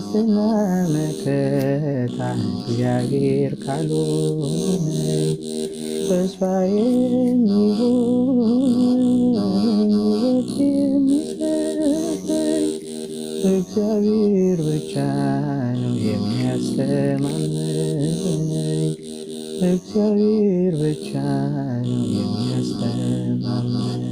ዋስትና መከታ እግዚአብሔር ካልሆነ ተስፋዬ የሚሆን ሕይወት የሚሰጠኝ እግዚአብሔር ብቻ ነው የሚያስተማመኝ። እግዚአብሔር ብቻ ነው የሚያስተማመኝ።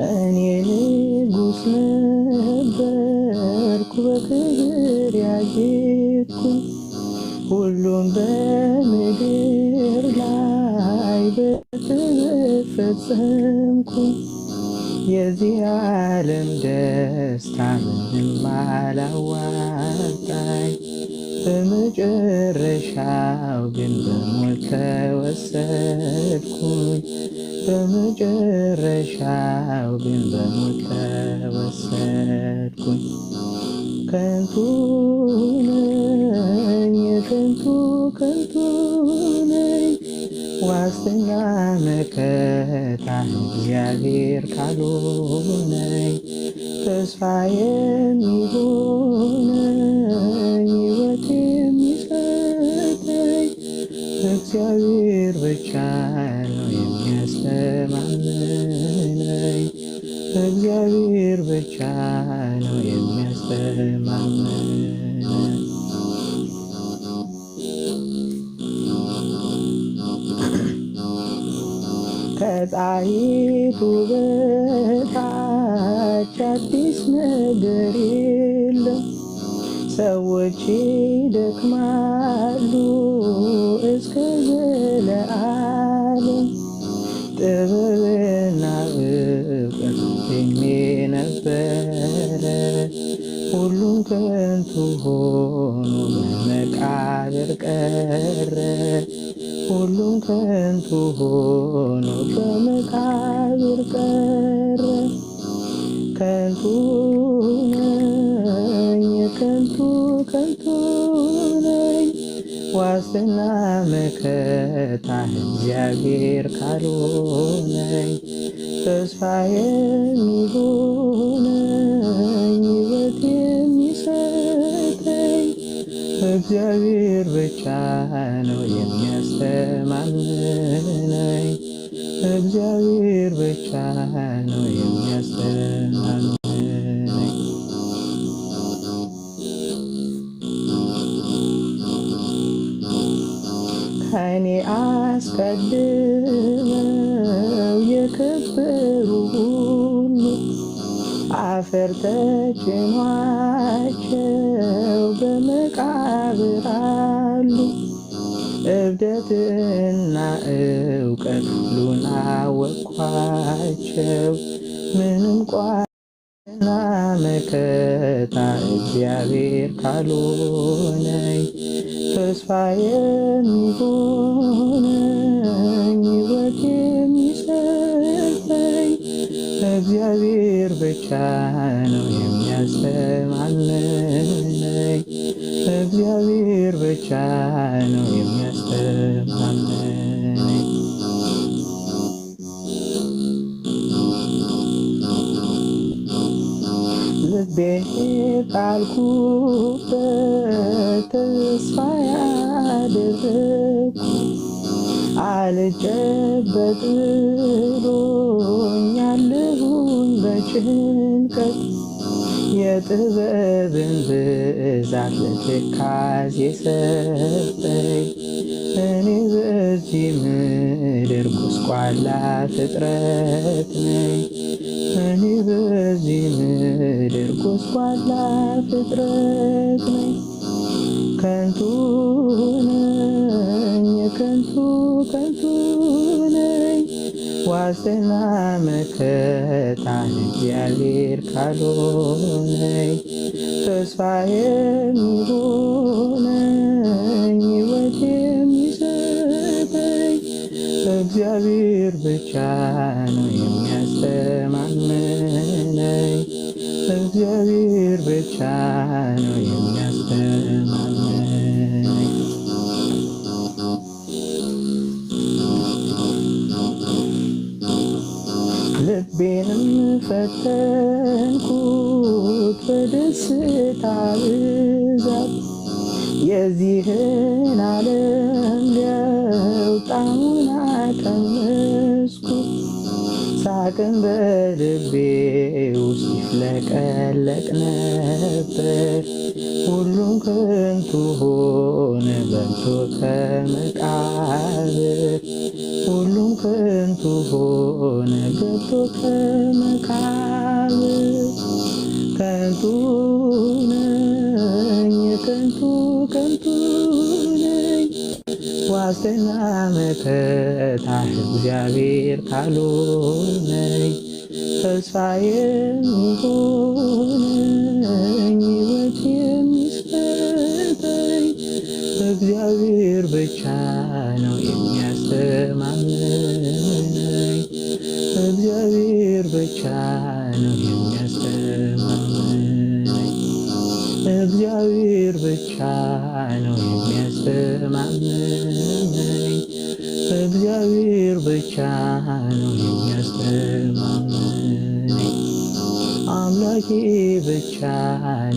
እኔ ንጉሥ ነበርኩ በክብር ያጌጥኩኝ ሁሉም በምድር ላይ በጥበብ ፈጸምኩኝ። የዚህ ዓለም ደስታ ምንም አላዋጣኝ፣ በመጨረሻው ግን በሞት ተወሰድኩኝ። በመጨረሻው ግን በሞት ተወሰድኩኝ። ከንቱ ነኝ ከንቱ ነኝ ዋስትና መከታ እግዚአብሔር ካልሆነኝ ተስፋ የሚሆነኝ ሕይወት የሚሰጠኝ እግዚአብሔር ብቻ ነው የሚያስተማመነኝ። እግዚአብሔር ብቻ ነው የሚያስተማመነኝ። ከጣይቱ በታች አዲስ ነገር የለም። ሰዎች ይደክማሉ እስከ ዘለዓለም። ጥበብና እውቀት እኔ ነበረ፣ ሁሉም ከንቱ ሆኖ በመቃብር ቀረ። ሁሉም ከንቱ ሆኖ በመቃብር ቀረ። ከንቱ ነኝ ከንቱ ነኝ ዋስትና መከታ እግዚአብሔር ካልሆነኝ ተስፋ የሚሆነኝ ሕይወት የሚሰጠኝ እግዚአብሔር ብቻ ነው የሚያስተማመነኝ። እግዚአብሔር ብቻ ነው የሚያስተማመነኝ። ከእኔ አስቀድመው የከበሩ ሁሉ አፈር ተጭኗቸው በመቃብር አሉ። እብደትና እውቀት ሁሉን አወቅኳቸው። ምንም ቋና መከታ እግዚአብሔር ካልሆነኝ ተስፋ የሚሆነኝ ሕይወት የሚሰጠኝ እግዚአብሔር ብቻ ነው የሚያስተማመነኝ። እግዚአብሔር ብቻ ነው የሚያስተማመነኝ። ልቤን ጣልኩበት ተስፋ ያደረግኩ አልጨበጥ ብሎኛለሁኝ በጭንቀት። የጥበብን ብዛት ለትካዜ ሰጠኝ። እኔ በዚህ ምድር ጎስቋላ ፍጥረት ነኝ። እኔ በዚህ ምድር ጎስቋላ ፍጥረት ነኝ። ከንቱ ነኝ ከንቱ ነኝ ዋስትና መከታ እግዚአብሔር ካልሆነኝ ተስፋ የሚሆነኝ ሕይወት የሚሰጠኝ እግዚአብሔር ብቻ ነው የሚያስተማመነኝ። እግዚአብሔር ብቻ ነው የሚያስተማመነኝ። በደስታ ብዛት የዚህን ዓለም ሊያውጣሙን አቀመስኩ ሳቅን በልቤ ውስጥ ይፍለቀለቅ ነበር ሁሉም ከንቱ ሆነ በልቶ ከመቃብር ሁሉም ከንቱ ሆነ ገብቶ ከመቃብር ከንቱ ነኝ ከንቱ ነኝ ዋስትና መከታ እግዚአብሔር ካልሆነኝ ተስፋ የሚሆነኝ ሕይወት የሚሰጠኝ እግዚአብሔር ብቻ ነው የሚያስተማምነኝ እግዚአብሔር ብቻ ነው የሚያስተማምነኝ እግዚአብሔር ብቻ ነው የሚያስተማምነኝ እግዚአብሔር ብቻ ነው የሚያስተማምነኝ አምላኬ ብቻ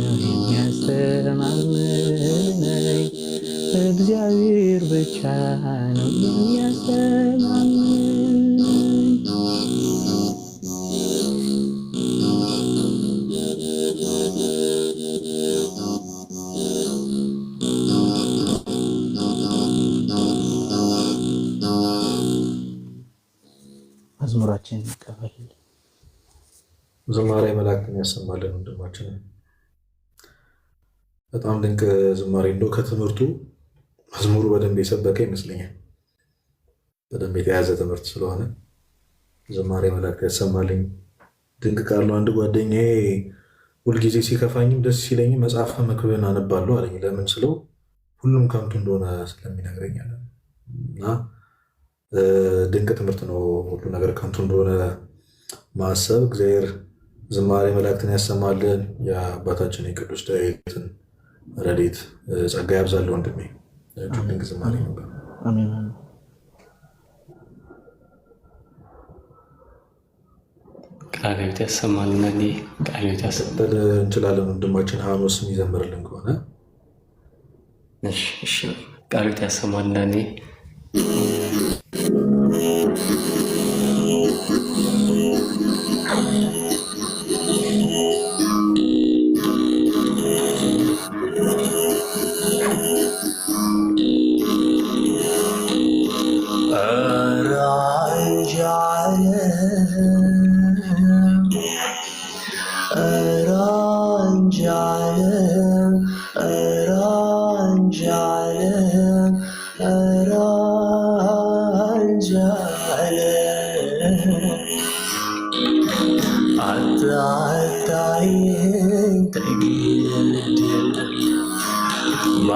ነው የሚያስተማምነኝ እግዚአብሔር ብቻ ነው የሚያስተማምነኝ መዝሙራችን ይቀበል። ዝማሬ መላእክትን ያሰማልን ወንድማችን። በጣም ድንቅ ዝማሬ እንደው ከትምህርቱ መዝሙሩ በደንብ የሰበከ ይመስለኛል። በደንብ የተያዘ ትምህርት ስለሆነ ዝማሬ መላእክት ያሰማልኝ። ድንቅ ቃል ነው። አንድ ጓደኛዬ ሁልጊዜ ሲከፋኝም ደስ ሲለኝም መጽሐፈ መክብብን አነባለሁ አለኝ። ለምን ስለው ሁሉም ከንቱ እንደሆነ ስለሚነግረኝ አለ እና ድንቅ ትምህርት ነው። ሁሉ ነገር ከንቱ እንደሆነ ማሰብ። እግዚአብሔር ዝማሬ መላእክትን ያሰማልን። የአባታችን የቅዱስ ዳዊትን ረድኤት ጸጋ ያብዛልህ ወንድሜ። ድንቅ ዝማሬ ነበር። አሜን። ቃልዮት ያሰማልን። ቃልዮት ያሰማልን እንችላለን። ወንድማችን ሐኖስ የሚዘምርልን ከሆነ እሺ። ቃልዮት ያሰማልን።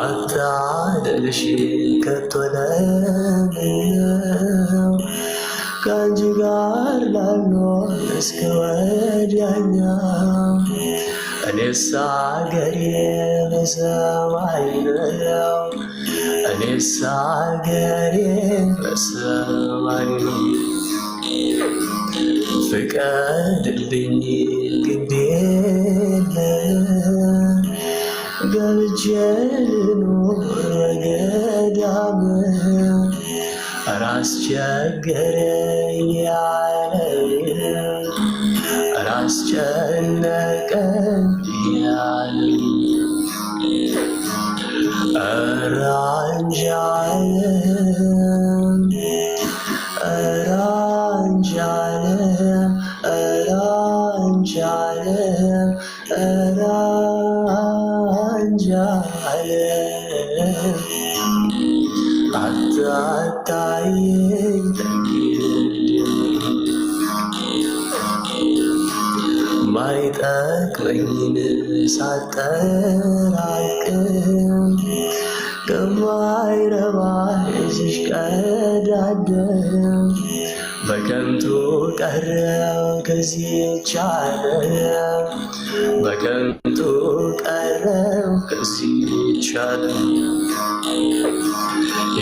ማታደልሽ ከቶ ለምነው ከአንቺ ጋር ላልኖር እስከ ወዲያኛው እኔስ አገሬ በሰማይ ነው እኔስ አገሬ በሰማይ ነው ፍቀድልኝ ግድ የለም ገብቼ ልኑር በገዳም ኧረ አስቸገረኝ ያለኝ ኧረ አስጨነቀኝ ያለኝ ኧረ አንጃለም ኧረ አንጃለም ኧረ አንጃለም ኧረ አንጃለም አታታየኝ ማይጠቅመኝን ሳጠራቅም ከማይረባ እዚሽ ቀዳደም በከንቱ ቀረው ከዚህች ዓለም በከንቱ ቀረው ከዚህች ዓለም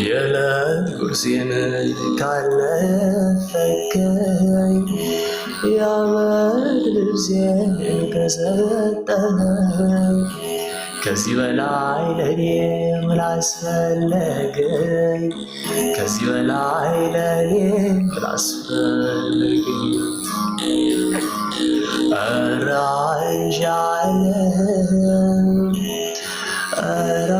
የዕለት ጉርሴን ካለፈከኝ የአመድ ልብሴን ከሰጠኸኝ ከዚህ በላይ ለኔ ምን አስፈለገኝ? ከዚህ በላይ ለኔ ምን አስፈለገኝ? ኧረ አንጃለም ኧረ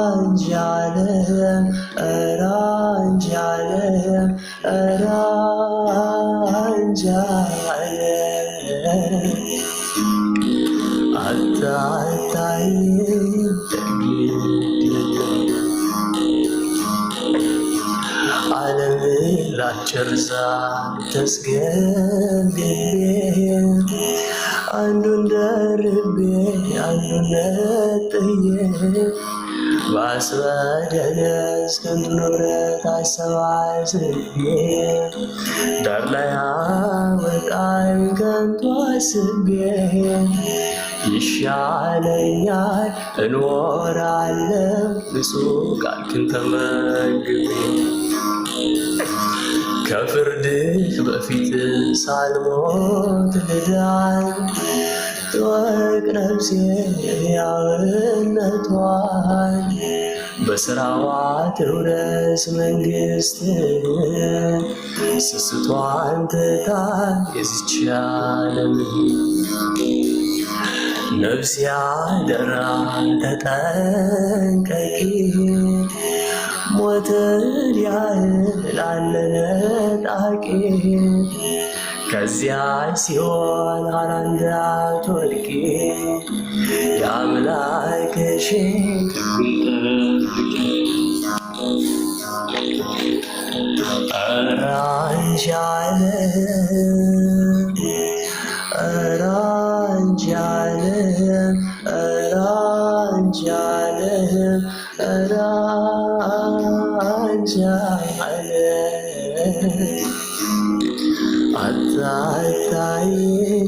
አንጃለም ኧረ አንጃለም ኧረ አንጃለም አታታይም ዓለምን ላጭር ዛፍ ተስገብግቤ አንዱን ደርቤ አንዱን ነጥዬ ባስበደለስ ከንቱ ንብረት አሰባስቤ ዳር ላይ አወጣኝ ከንቱ አስቤ ይሻለኛል እኖራለሁ ንጹሕ ቃልህን ተመግቤ ከፍርድህ በፊት ሳልሞት ልዳን ትወቅ ነፍሴ ሕያውነቷን በሥራዋ ትውረስ መንግሥትህን ስስቷን ትታ የዚች ዓለም ነፍሴ አደራ ተጠንቀቂ ሞትን ያህል አለ ነጣቂ ከዚያ ሲሆን እንዳትወድቂ የአምላክሽን ኧረ አንጃለም ኧረ አንጃለም ኧረ አንጃለም ኧረ አንጃለም አታታይም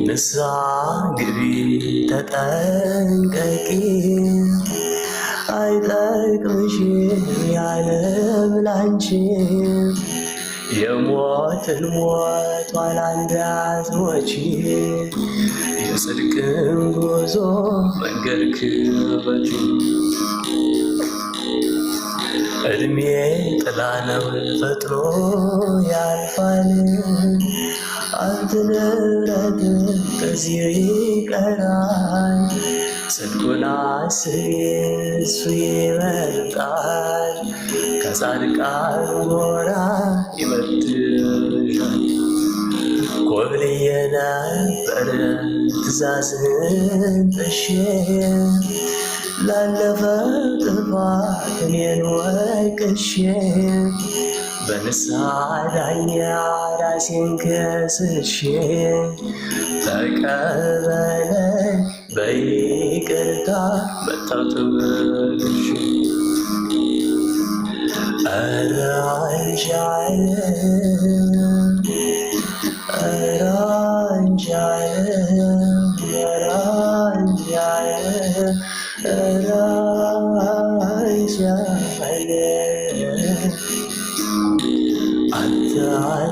ንስሐ ግቢ ተጠንቀቂ አይጠቅምሽም የዓለም ላንቺ የሞትን ሞት ኋላ እንዳትሞቺ የጽድቅን ጉዞ መንገድ ክበጂ ዕድሜ ጥላ ነው ፈጥኖ ያልፋል ሀብት ንብረት ከዚህ ይቀራል ጽድቁን አስቢ እሱ ይበልጣል ከጻድቃን ጎራ ይበልጥሻል ኮብልዬ ነበር ትእዛዝህን ጥሼ ላለፈው ጥፋት እኔን ወቅሼ በንስሐ ዳኛ ራሴን ከስሼ ተቀበለኝ በይቅርታ መጣሁ ተመልሼ ኧረ አንጃለም ኧረ አንጃለም ኧረ አንጃለም ኧረ አንጃለም